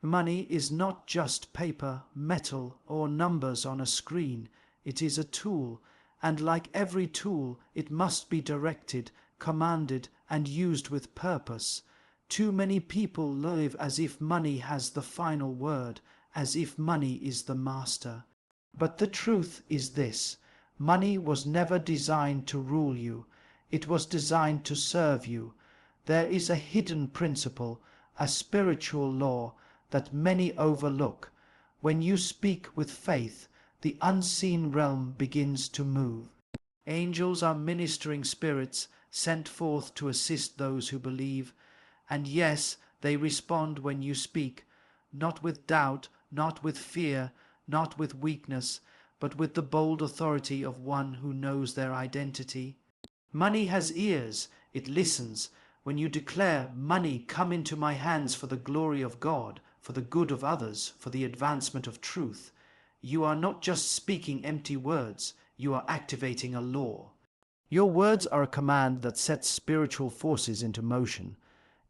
Money is not just paper, metal, or numbers on a screen. It is a tool, and like every tool, it must be directed, commanded, and used with purpose. Too many people live as if money has the final word, as if money is the master. But the truth is this: money was never designed to rule you. It was designed to serve you. There is a hidden principle, a spiritual law, that many overlook. When you speak with faith, the unseen realm begins to move. Angels are ministering spirits sent forth to assist those who believe. And yes, they respond when you speak, not with doubt, not with fear, not with weakness, but with the bold authority of one who knows their identity. Money has ears, it listens. When you declare, "Money, come into my hands for the glory of God, for the good of others, for the advancement of truth," you are not just speaking empty words, you are activating a law. Your words are a command that sets spiritual forces into motion.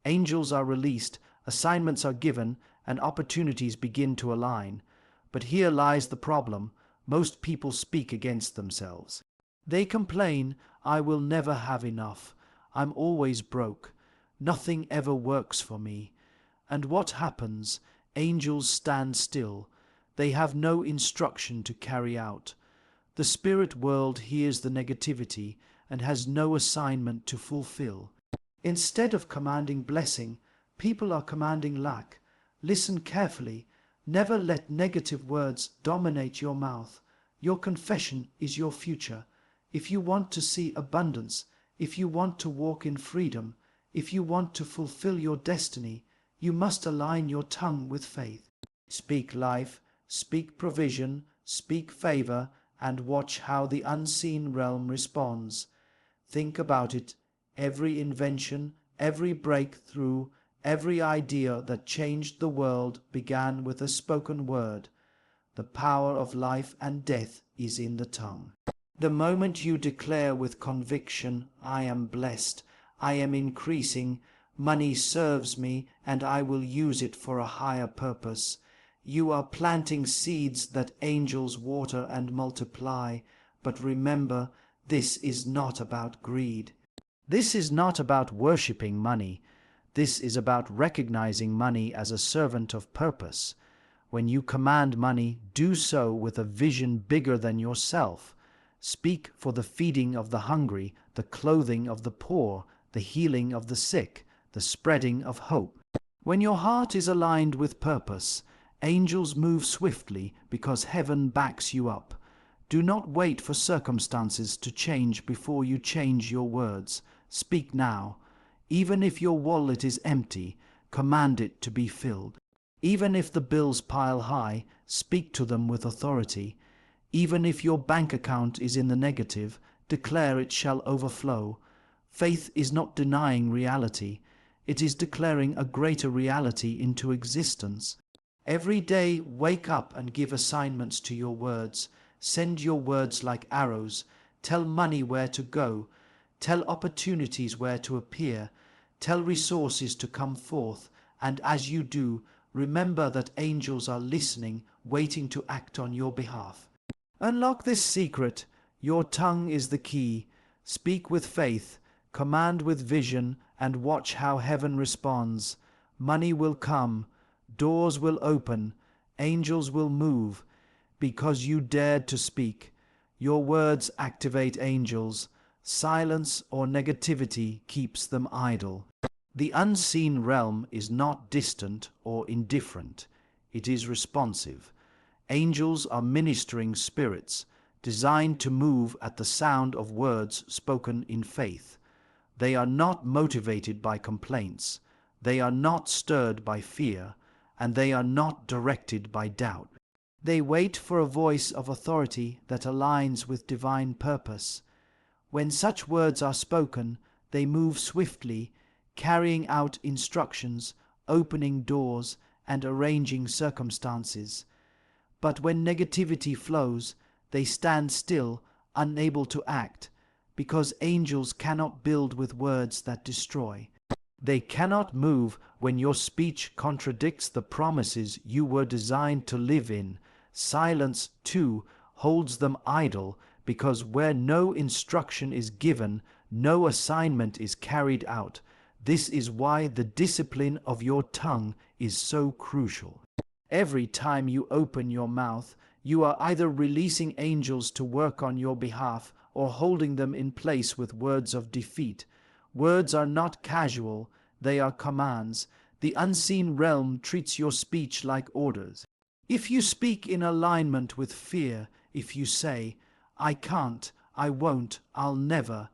Angels are released, assignments are given, and opportunities begin to align. But here lies the problem: most people speak against themselves. They complain, "I will never have enough. I'm always broke. Nothing ever works for me." And what happens? Angels stand still. They have no instruction to carry out. The spirit world hears the negativity and has no assignment to fulfill. Instead of commanding blessing, people are commanding lack. Listen carefully. Never let negative words dominate your mouth. Your confession is your future. If you want to see abundance, if you want to walk in freedom, if you want to fulfill your destiny, you must align your tongue with faith. Speak life, speak provision, speak favor, and watch how the unseen realm responds. Think about it. Every invention, every breakthrough, every idea that changed the world began with a spoken word. The power of life and death is in the tongue. The moment you declare with conviction, "I am blessed, I am increasing, money serves me, and I will use it for a higher purpose," you are planting seeds that angels water and multiply. But remember, this is not about greed. This is not about worshipping money. This is about recognizing money as a servant of purpose. When you command money, do so with a vision bigger than yourself. Speak for the feeding of the hungry, the clothing of the poor, the healing of the sick, the spreading of hope. When your heart is aligned with purpose, angels move swiftly because heaven backs you up. Do not wait for circumstances to change before you change your words. Speak now. Even if your wallet is empty, command it to be filled. Even if the bills pile high, speak to them with authority. Even if your bank account is in the negative, declare it shall overflow. Faith is not denying reality. It is declaring a greater reality into existence. Every day, wake up and give assignments to your words. Send your words like arrows. Tell money where to go. Tell opportunities where to appear. Tell resources to come forth. And as you do, remember that angels are listening, waiting to act on your behalf. Unlock this secret. Your tongue is the key. Speak with faith, command with vision, and watch how heaven responds. Money will come. Doors will open. Angels will move. Because you dared to speak. Your words activate angels. Silence or negativity keeps them idle. The unseen realm is not distant or indifferent. It is responsive. Angels are ministering spirits, designed to move at the sound of words spoken in faith. They are not motivated by complaints. They are not stirred by fear, and they are not directed by doubt. They wait for a voice of authority that aligns with divine purpose. When such words are spoken, they move swiftly, carrying out instructions, opening doors, and arranging circumstances. But when negativity flows, they stand still, unable to act, because angels cannot build with words that destroy. They cannot move when your speech contradicts the promises you were designed to live in. Silence, too, holds them idle, because where no instruction is given, no assignment is carried out. This is why the discipline of your tongue is so crucial. Every time you open your mouth, you are either releasing angels to work on your behalf or holding them in place with words of defeat. Words are not casual, they are commands. The unseen realm treats your speech like orders. If you speak in alignment with fear, if you say, "I can't, I won't, I'll never,"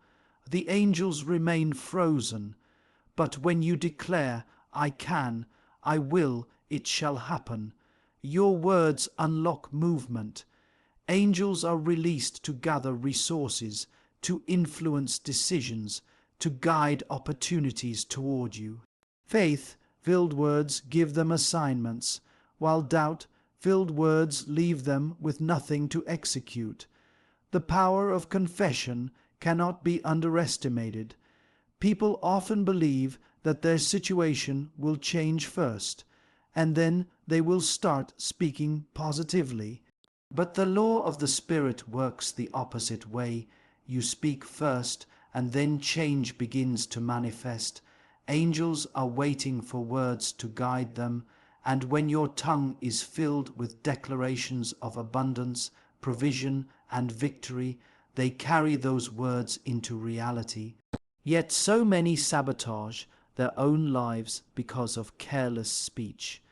the angels remain frozen. But when you declare, "I can, I will, it shall happen," your words unlock movement. Angels are released to gather resources, to influence decisions, to guide opportunities toward you. Faith-filled words give them assignments, while doubt-filled words leave them with nothing to execute. The power of confession cannot be underestimated. People often believe that their situation will change first, and then they will start speaking positively. But the law of the Spirit works the opposite way. You speak first, and then change begins to manifest. Angels are waiting for words to guide them, and when your tongue is filled with declarations of abundance, provision, and victory, they carry those words into reality. Yet so many sabotage their own lives because of careless speech.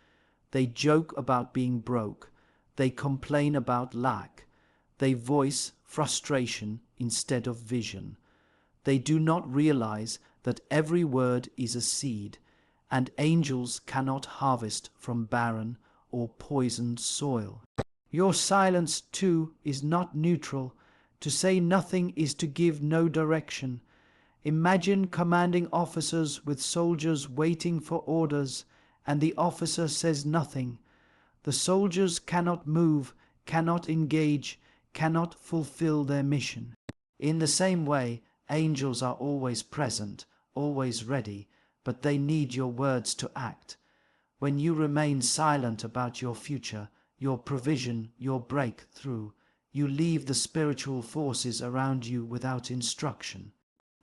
They joke about being broke. They complain about lack. They voice frustration instead of vision. They do not realize that every word is a seed, and angels cannot harvest from barren or poisoned soil. Your silence, too, is not neutral. To say nothing is to give no direction. Imagine commanding officers with soldiers waiting for orders, and the officer says nothing. The soldiers cannot move, cannot engage, cannot fulfill their mission. In the same way, angels are always present, always ready, but they need your words to act. When you remain silent about your future, your provision, your breakthrough, you leave the spiritual forces around you without instruction.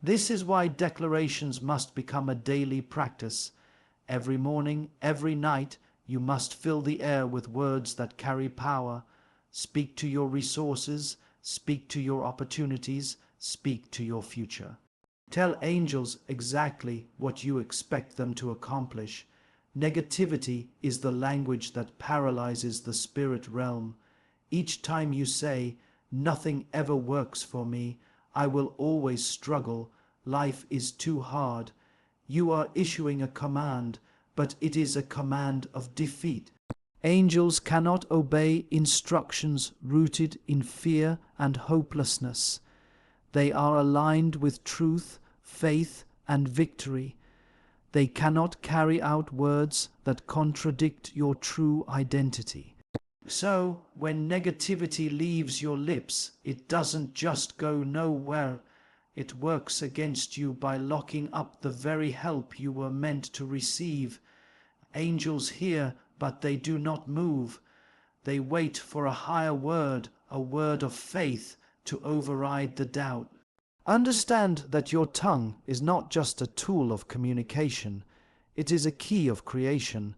This is why declarations must become a daily practice. Every morning, every night, you must fill the air with words that carry power. Speak to your resources, speak to your opportunities, speak to your future. Tell angels exactly what you expect them to accomplish. Negativity is the language that paralyzes the spirit realm. Each time you say, "Nothing ever works for me, I will always struggle, life is too hard," you are issuing a command, but it is a command of defeat. Angels cannot obey instructions rooted in fear and hopelessness. They are aligned with truth, faith, and victory. They cannot carry out words that contradict your true identity. So, when negativity leaves your lips, it doesn't just go nowhere. It works against you by locking up the very help you were meant to receive. Angels hear, but they do not move. They wait for a higher word, a word of faith, to override the doubt. Understand that your tongue is not just a tool of communication. It is a key of creation.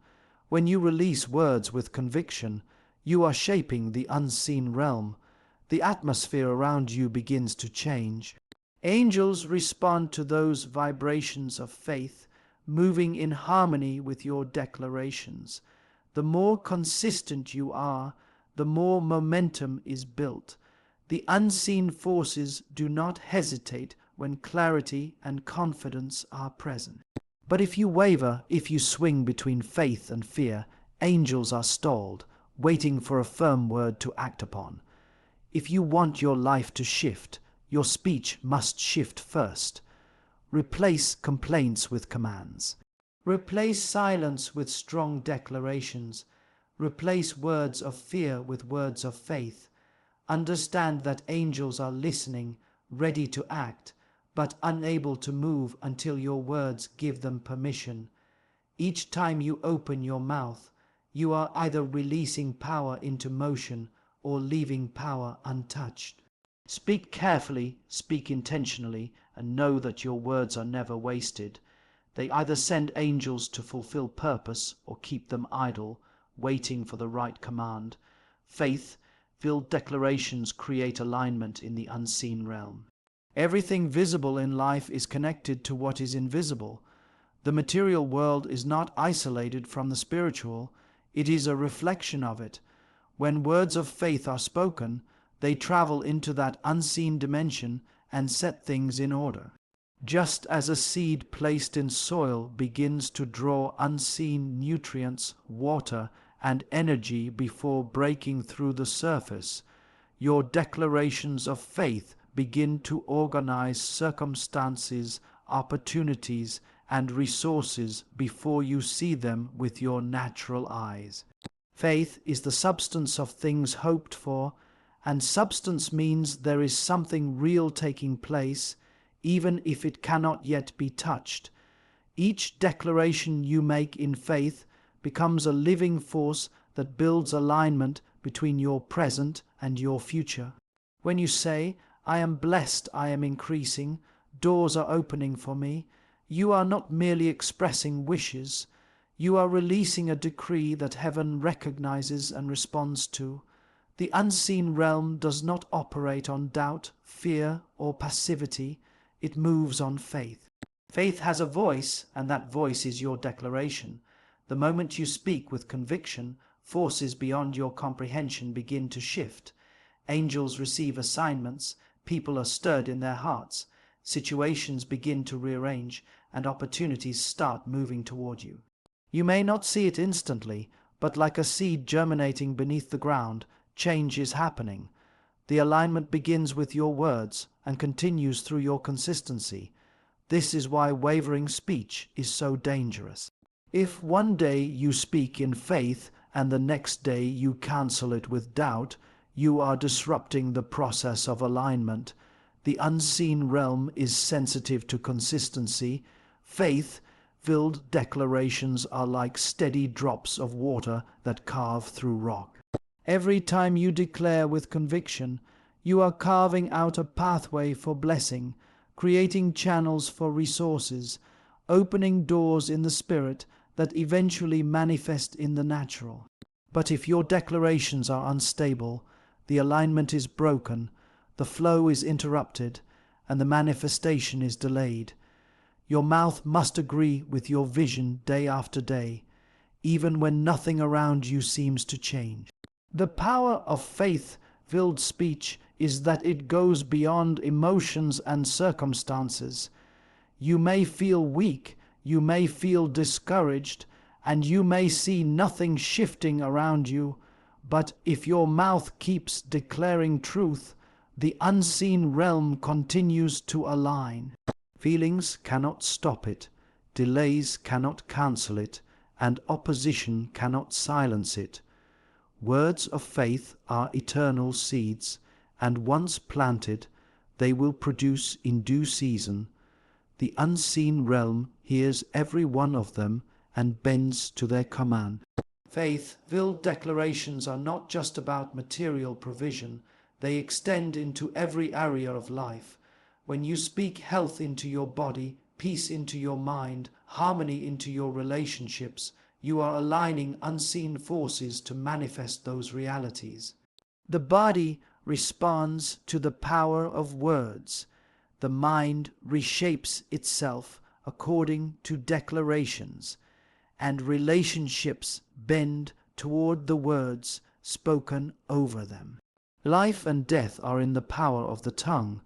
When you release words with conviction, you are shaping the unseen realm. The atmosphere around you begins to change. Angels respond to those vibrations of faith, moving in harmony with your declarations. The more consistent you are, the more momentum is built. The unseen forces do not hesitate when clarity and confidence are present. But if you waver, if you swing between faith and fear, angels are stalled, waiting for a firm word to act upon. If you want your life to shift, your speech must shift first. Replace complaints with commands. Replace silence with strong declarations. Replace words of fear with words of faith. Understand that angels are listening, ready to act, but unable to move until your words give them permission. Each time you open your mouth, you are either releasing power into motion or leaving power untouched. Speak carefully, speak intentionally, and know that your words are never wasted. They either send angels to fulfill purpose or keep them idle, waiting for the right command. Faith-filled declarations create alignment in the unseen realm. Everything visible in life is connected to what is invisible. The material world is not isolated from the spiritual, it is a reflection of it. When words of faith are spoken, they travel into that unseen dimension and set things in order. Just as a seed placed in soil begins to draw unseen nutrients, water, and energy before breaking through the surface, your declarations of faith begin to organize circumstances, opportunities, and resources before you see them with your natural eyes. Faith is the substance of things hoped for, and substance means there is something real taking place, even if it cannot yet be touched. Each declaration you make in faith becomes a living force that builds alignment between your present and your future. When you say, "I am blessed, I am increasing, doors are opening for me," you are not merely expressing wishes, you are releasing a decree that heaven recognizes and responds to. The unseen realm does not operate on doubt, fear, or passivity, it moves on faith. Faith has a voice, and that voice is your declaration. The moment you speak with conviction, forces beyond your comprehension begin to shift. Angels receive assignments, people are stirred in their hearts, situations begin to rearrange, and opportunities start moving toward you. You may not see it instantly, but like a seed germinating beneath the ground, change is happening. The alignment begins with your words and continues through your consistency. This is why wavering speech is so dangerous. If one day you speak in faith and the next day you cancel it with doubt, you are disrupting the process of alignment. The unseen realm is sensitive to consistency. Faith-filled declarations are like steady drops of water that carve through rock. Every time you declare with conviction, you are carving out a pathway for blessing, creating channels for resources, opening doors in the spirit that eventually manifest in the natural. But if your declarations are unstable, the alignment is broken, the flow is interrupted, and the manifestation is delayed. Your mouth must agree with your vision day after day, even when nothing around you seems to change. The power of faith-filled speech is that it goes beyond emotions and circumstances. You may feel weak, you may feel discouraged, and you may see nothing shifting around you, but if your mouth keeps declaring truth, the unseen realm continues to align. Feelings cannot stop it, delays cannot cancel it, and opposition cannot silence it. Words of faith are eternal seeds, and once planted, they will produce in due season. The unseen realm hears every one of them and bends to their command. Faith-filled declarations are not just about material provision, they extend into every area of life. When you speak health into your body, peace into your mind, harmony into your relationships, you are aligning unseen forces to manifest those realities. The body responds to the power of words. The mind reshapes itself according to declarations, and relationships bend toward the words spoken over them. Life and death are in the power of the tongue,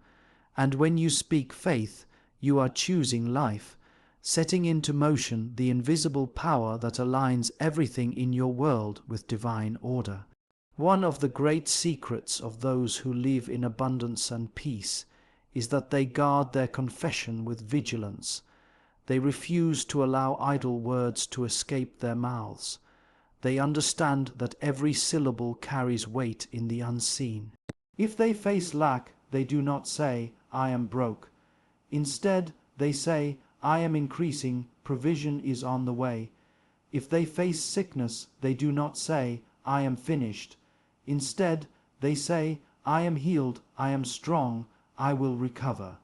and when you speak faith, you are choosing life, setting into motion the invisible power that aligns everything in your world with divine order. One of the great secrets of those who live in abundance and peace is that they guard their confession with vigilance. They refuse to allow idle words to escape their mouths. They understand that every syllable carries weight in the unseen. If they face lack, they do not say, "I am broke." Instead, they say, I am increasing, provision is on the way. If they face sickness, they do not say, I am finished. Instead, they say, I am healed, I am strong, I will recover.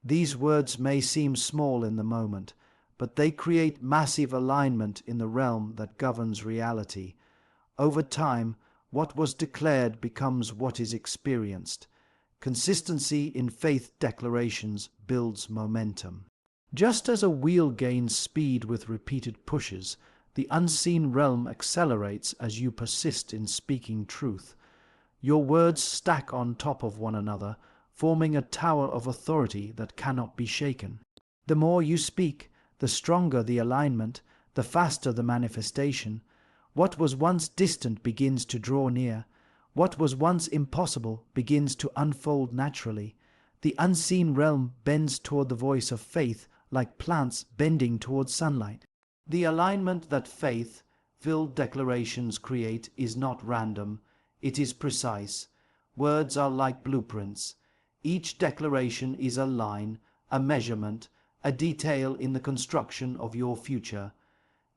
These words may seem small in the moment, but they create massive alignment in the realm that governs reality. Over time, what was declared becomes what is experienced. Consistency in faith declarations builds momentum. Just as a wheel gains speed with repeated pushes, the unseen realm accelerates as you persist in speaking truth. Your words stack on top of one another, forming a tower of authority that cannot be shaken. The more you speak, the stronger the alignment, the faster the manifestation. What was once distant begins to draw near. What was once impossible begins to unfold naturally. The unseen realm bends toward the voice of faith like plants bending toward sunlight. The alignment that faith-filled declarations create is not random, it is precise. Words are like blueprints. Each declaration is a line, a measurement, a detail in the construction of your future.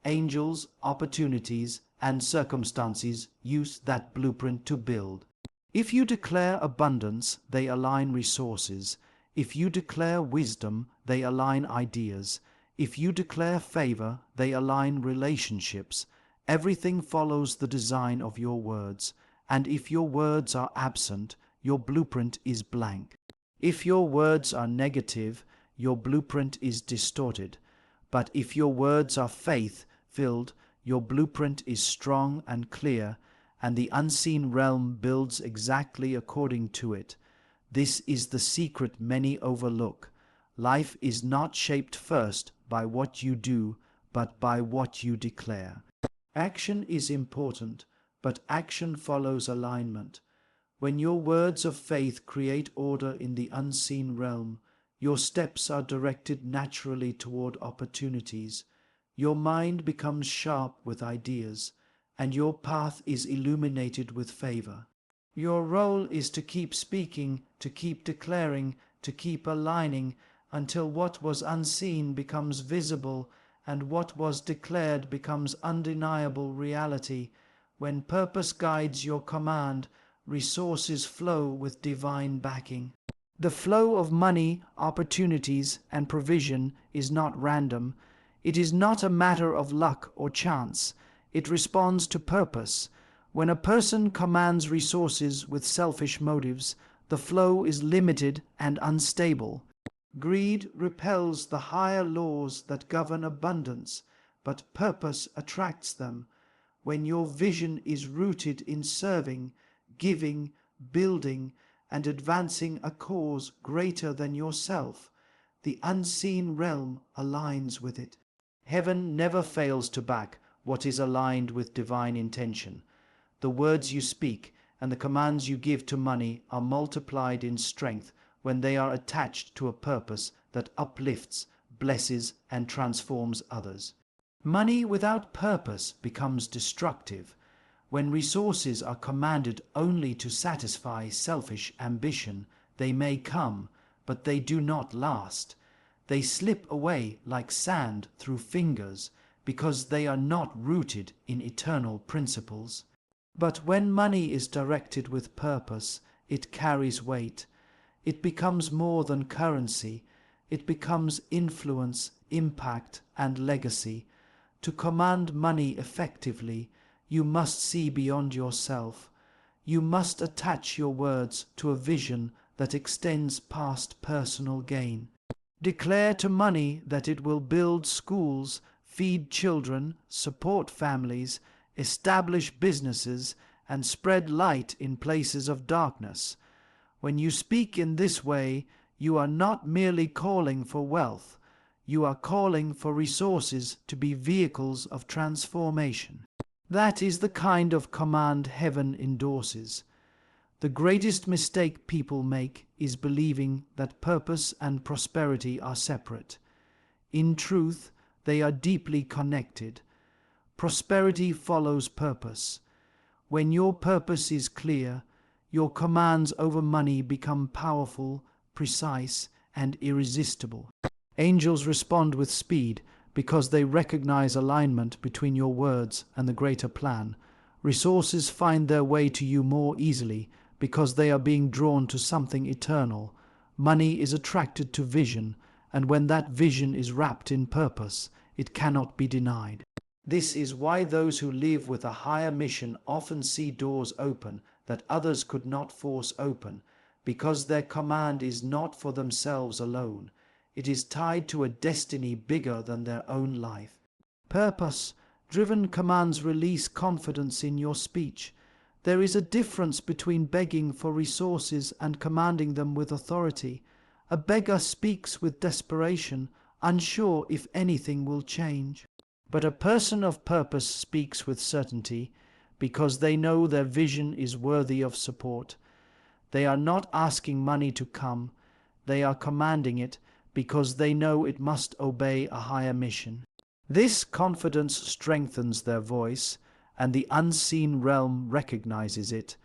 Angels, opportunities, and circumstances use that blueprint to build. If you declare abundance, they align resources. If you declare wisdom, they align ideas. If you declare favor, they align relationships. Everything follows the design of your words, and if your words are absent, your blueprint is blank. If your words are negative, your blueprint is distorted. But if your words are faith-filled, your blueprint is strong and clear, and the unseen realm builds exactly according to it. This is the secret many overlook. Life is not shaped first by what you do, but by what you declare. Action is important, but action follows alignment. When your words of faith create order in the unseen realm, your steps are directed naturally toward opportunities. Your mind becomes sharp with ideas, and your path is illuminated with favor. Your role is to keep speaking, to keep declaring, to keep aligning, until what was unseen becomes visible and what was declared becomes undeniable reality. When purpose guides your command, resources flow with divine backing. The flow of money, opportunities, and provision is not random. It is not a matter of luck or chance. It responds to purpose. When a person commands resources with selfish motives, the flow is limited and unstable. Greed repels the higher laws that govern abundance, but purpose attracts them. When your vision is rooted in serving, giving, building, and advancing a cause greater than yourself, the unseen realm aligns with it. Heaven never fails to back what is aligned with divine intention. The words you speak and the commands you give to money are multiplied in strength when they are attached to a purpose that uplifts, blesses, and transforms others. Money without purpose becomes destructive. When resources are commanded only to satisfy selfish ambition, they may come, but they do not last. They slip away like sand through fingers because they are not rooted in eternal principles. But when money is directed with purpose, it carries weight. It becomes more than currency. It becomes influence, impact, and legacy. To command money effectively, you must see beyond yourself. You must attach your words to a vision that extends past personal gain. Declare to money that it will build schools, feed children, support families, establish businesses, and spread light in places of darkness. When you speak in this way, you are not merely calling for wealth. You are calling for resources to be vehicles of transformation. That is the kind of command heaven endorses. The greatest mistake people make is believing that purpose and prosperity are separate. In truth, they are deeply connected. Prosperity follows purpose. When your purpose is clear, your commands over money become powerful, precise, and irresistible. Angels respond with speed because they recognize alignment between your words and the greater plan. Resources find their way to you more easily because they are being drawn to something eternal. Money is attracted to vision, and when that vision is wrapped in purpose, it cannot be denied. This is why those who live with a higher mission often see doors open that others could not force open, because their command is not for themselves alone. It is tied to a destiny bigger than their own life. Purpose-driven commands release confidence in your speech. There is a difference between begging for resources and commanding them with authority. A beggar speaks with desperation, unsure if anything will change. But a person of purpose speaks with certainty, because they know their vision is worthy of support. They are not asking money to come, they are commanding it, because they know it must obey a higher mission. This confidence strengthens their voice, and the unseen realm recognizes it.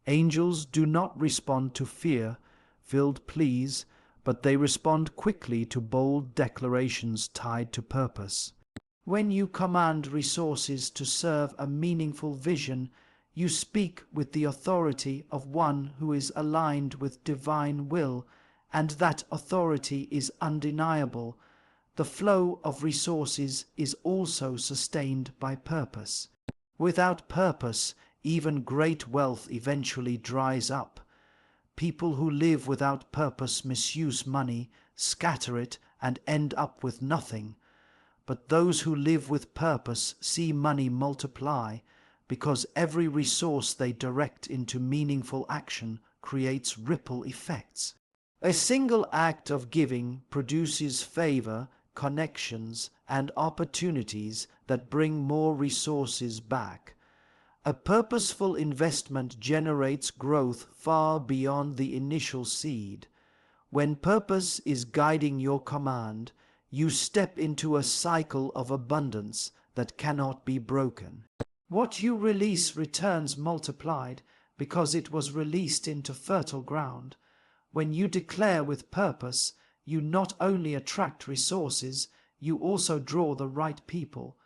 Angels do not respond to fear-filled pleas, but they respond quickly to bold declarations tied to purpose. When you command resources to serve a meaningful vision, you speak with the authority of one who is aligned with divine will, and that authority is undeniable. The flow of resources is also sustained by purpose. Without purpose, even great wealth eventually dries up. People who live without purpose misuse money, scatter it, and end up with nothing. But those who live with purpose see money multiply, because every resource they direct into meaningful action creates ripple effects. A single act of giving produces favor, connections, and opportunities that bring more resources back. A purposeful investment generates growth far beyond the initial seed. When purpose is guiding your command, you step into a cycle of abundance that cannot be broken. What you release returns multiplied because it was released into fertile ground. When you declare with purpose, you not only attract resources, you also draw the right people.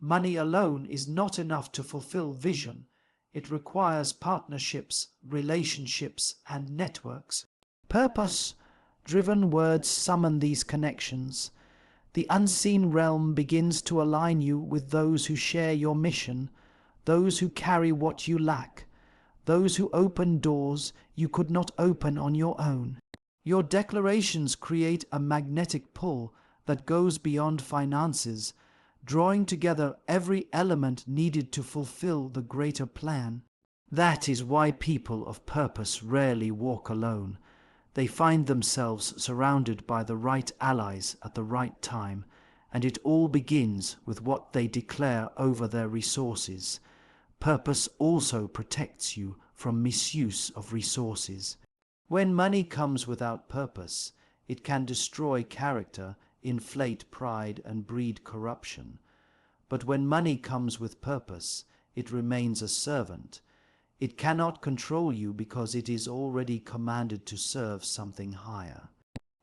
Money alone is not enough to fulfill vision. It requires partnerships, relationships, and networks. Purpose-driven words summon these connections. The unseen realm begins to align you with those who share your mission, those who carry what you lack, those who open doors you could not open on your own. Your declarations create a magnetic pull that goes beyond finances, drawing together every element needed to fulfill the greater plan. That is why people of purpose rarely walk alone. They find themselves surrounded by the right allies at the right time, and it all begins with what they declare over their resources. Purpose also protects you from misuse of resources. When money comes without purpose, it can destroy character, inflate pride, and breed corruption. But when money comes with purpose, it remains a servant. It cannot control you because it is already commanded to serve something higher.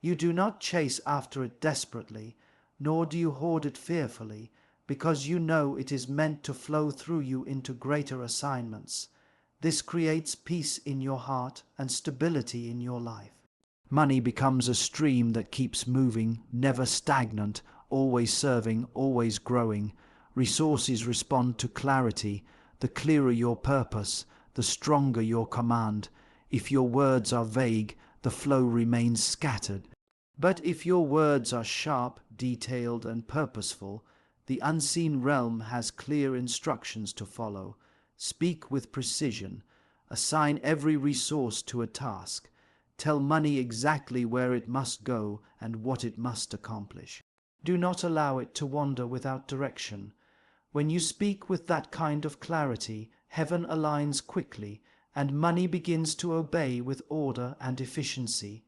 You do not chase after it desperately, nor do you hoard it fearfully, because you know it is meant to flow through you into greater assignments. This creates peace in your heart and stability in your life. Money becomes a stream that keeps moving, never stagnant, always serving, always growing. Resources respond to clarity. The clearer your purpose, the stronger your command. If your words are vague, the flow remains scattered. But if your words are sharp, detailed, and purposeful, the unseen realm has clear instructions to follow. Speak with precision. Assign every resource to a task. Tell money exactly where it must go and what it must accomplish. Do not allow it to wander without direction. When you speak with that kind of clarity, heaven aligns quickly, and money begins to obey with order and efficiency.